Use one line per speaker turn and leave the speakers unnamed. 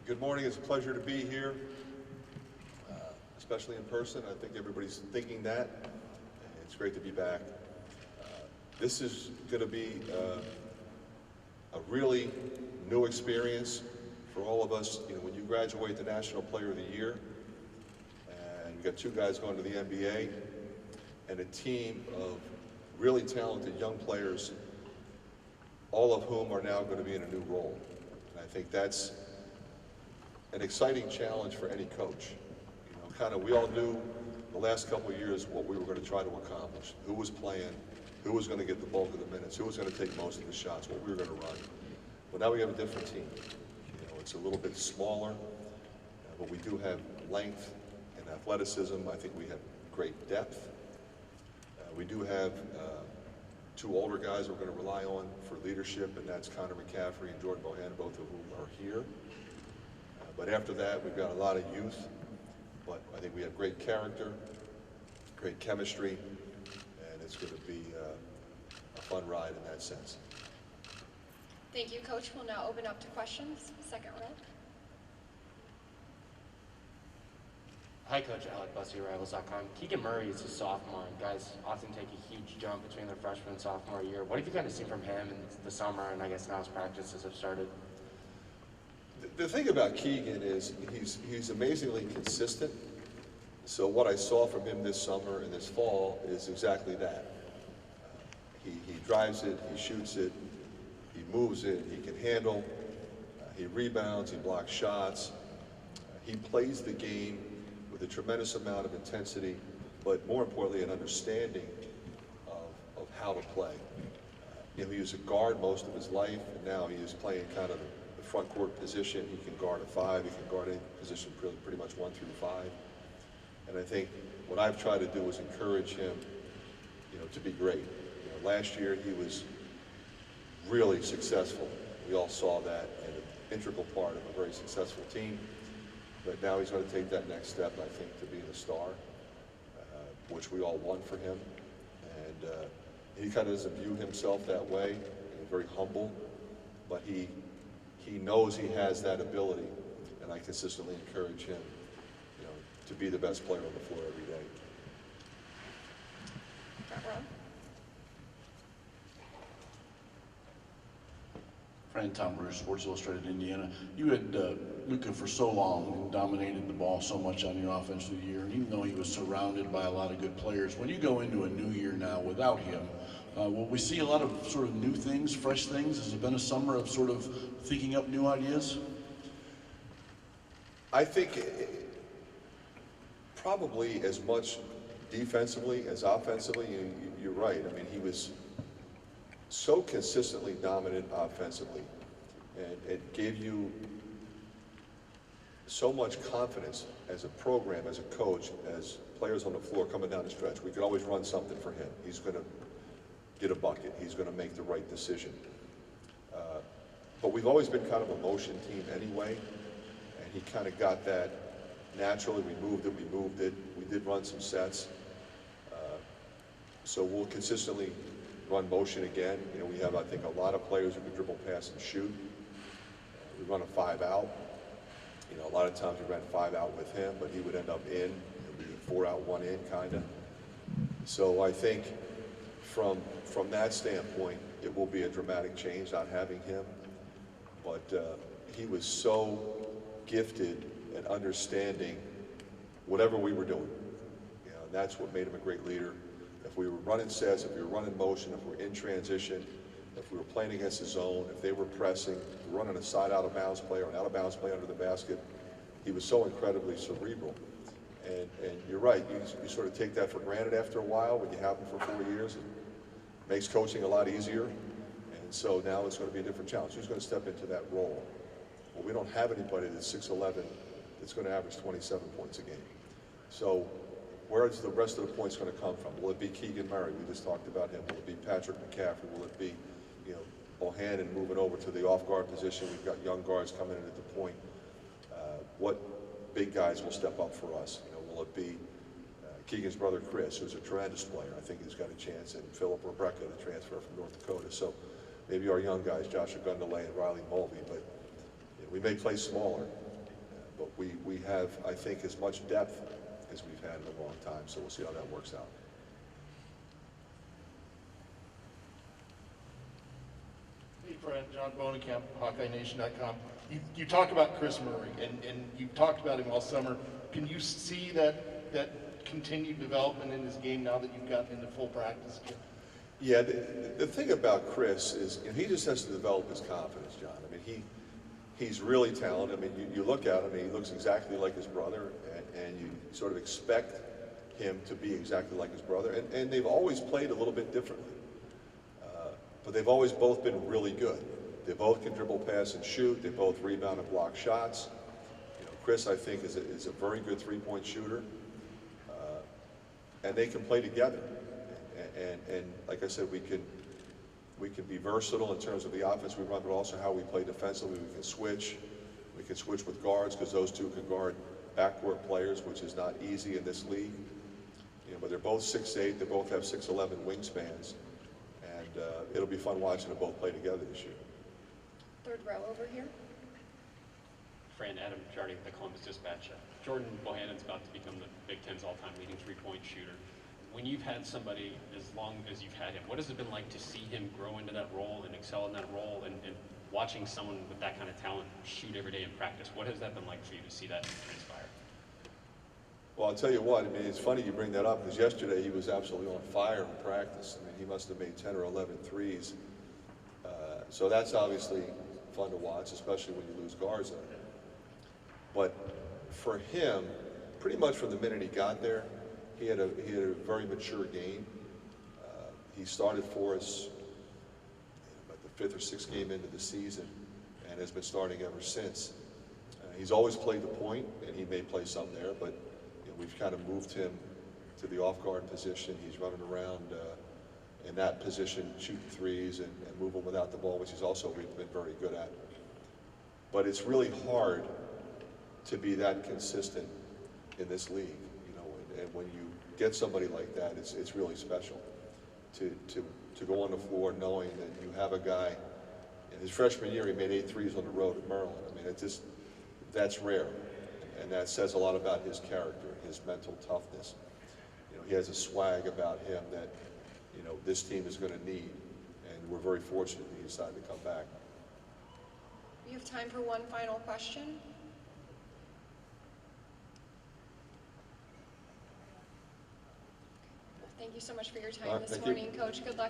Good morning. It's a pleasure to be here, especially in person. I think everybody's thinking that. It's great to be back. This is going to be a really new experience for all of us. You know, when you graduate the National Player of the Year, and you got two guys going to the NBA, and a team of really talented young players, all of whom are now going to be in a new role. And I think that's an exciting challenge for any coach. You know, kind of, we all knew the last couple of years what we were going to try to accomplish, who was playing, who was going to get the bulk of the minutes, who was going to take most of the shots, what we were going to run. But now we have a different team. You know, it's a little bit smaller, but we do have length and athleticism. I think we have great depth. We do have two older guys we're going to rely on for leadership, and that's Fran McCaffery and Jordan Bohannon, both of whom are here. But after that, we've got a lot of youth, but I think we have great character, great chemistry, and it's going to be a fun ride in that sense.
Thank you, Coach. We'll now open up to questions. Second row.
Hi, Coach. Alec Bussey, Rivals.com. Keegan Murray is a sophomore, and guys often take a huge jump between their freshman and sophomore year. What have you kind of seen from him in the summer, and I guess now his practices have started?
The thing about Keegan is he's amazingly consistent. So what I saw from him this summer and this fall is exactly that. He drives it, he shoots it, he moves it, he can handle, he rebounds, he blocks shots. He plays the game with a tremendous amount of intensity, but more importantly, an understanding of how to play. You know, he was a guard most of his life, and now he is playing kind of the front court position. He can guard a five, he can guard any position pretty much 1 through 5. And I think what I've tried to do is encourage him, you know, to be great. You know, last year he was really successful. We all saw that, and an integral part of a very successful team. But now he's going to take that next step, I think, to being a star, which we all want for him. And he kind of doesn't view himself that way. He's very humble, but he knows he has that ability, and I consistently encourage him, you know, to be the best player on the floor every day.
Front row.
Fran, Tom Bruce, Sports Illustrated, Indiana. You had Luka for so long and dominated the ball so much on your offensive year, and even though he was surrounded by a lot of good players, when you go into a new year now without him, will we see a lot of sort of new things, fresh things? Has it been a summer of sort of thinking up new ideas?
I think probably as much defensively as offensively. You're right. I mean, he was so consistently dominant offensively, and it gave you so much confidence as a program, as a coach, as players on the floor coming down the stretch. We could always run something for him. He's going to get a bucket. He's going to make the right decision. But we've always been kind of a motion team anyway, and he kind of got that naturally. We moved it. We did run some sets. So we'll consistently run motion again. You know, we have, I think, a lot of players who can dribble, pass, and shoot. We run a 5 out. You know, a lot of times we ran 5 out with him, but he would end up in. We did 4 out, 1 in, kind of. So I think from that standpoint, it will be a dramatic change not having him. But he was so gifted at understanding whatever we were doing. You know, and that's what made him a great leader. If we were running sets, if we were running motion, if we were in transition, if we were playing against the zone, if they were pressing, if we were running a side out of bounds play or an out of bounds play under the basket, he was so incredibly cerebral. And you're right, you sort of take that for granted after a while when you have him for 4 years. It makes coaching a lot easier. And so now it's going to be a different challenge. Who's going to step into that role? Well, we don't have anybody that's 6'11" that's going to average 27 points a game. So where's the rest of the points going to come from? Will it be Keegan Murray? We just talked about him. Will it be Patrick McCaffery? Will it be, you know, Bohannon moving over to the off-guard position? We've got young guards coming in at the point. What big guys will step up for us? You know, will it be Keegan's brother Chris, who's a tremendous player? I think he's got a chance, and Philip Rebecca, the transfer from North Dakota. So maybe our young guys, Joshua Gundelay and Riley Mulvey, but you know, we may play smaller, But we have, I think, as much depth as we've had in a long time, so we'll see how that works out.
Hey, Fran, John Bohannon, HawkeyeNation.com. You talk about Chris Murray, and you've talked about him all summer. Can you see that continued development in his game now that you've gotten into full practice again?
Yeah, the thing about Chris is, he just has to develop his confidence, John. I mean, he's really talented. I mean, you look at him, he looks exactly like his brother, and you sort of expect him to be exactly like his brother. And they've always played a little bit differently. But they've always both been really good. They both can dribble, pass, and shoot. They both rebound and block shots. Chris, I think, is a very good three-point shooter. And they can play together. And like I said, we can be versatile in terms of the offense we run, but also how we play defensively. We can switch. We can switch with guards because those two can guard backcourt players, which is not easy in this league. But they're both 6'8". They both have 6'11" wingspans. And it'll be fun watching them both play together this year.
Third row over here.
Fran, Adam Jardy with the Columbus Dispatch. Jordan Bohannon's about to become the Big Ten's all-time leading three-point shooter. When you've had somebody as long as you've had him, what has it been like to see him grow into that role and excel in that role, and watching someone with that kind of talent shoot every day in practice? What has that been like for you to see that transpire?
Well, I'll tell you what, I mean, it's funny you bring that up because yesterday he was absolutely on fire in practice. I mean, he must have made 10 or 11 threes. So that's obviously fun to watch, especially when you lose guards on it. But for him, pretty much from the minute he got there, he had a very mature game. He started for us about the 5th or 6th game into the season and has been starting ever since. He's always played the point, and he may play some there, but we've kind of moved him to the off-guard position. He's running around in that position, shooting threes and moving without the ball, which he's also been very good at. But it's really hard to be that consistent in this league, and when you get somebody like that, it's really special to go on the floor knowing that you have a guy. In his freshman year, he made 8 threes on the road at Maryland. I mean, that's rare, and that says a lot about his character, his mental toughness. He has a swag about him that this team is going to need, and we're very fortunate that he decided to come back.
We have time for one final question. Well, thank you so much for your time this
Thank you.
morning, Coach. Good luck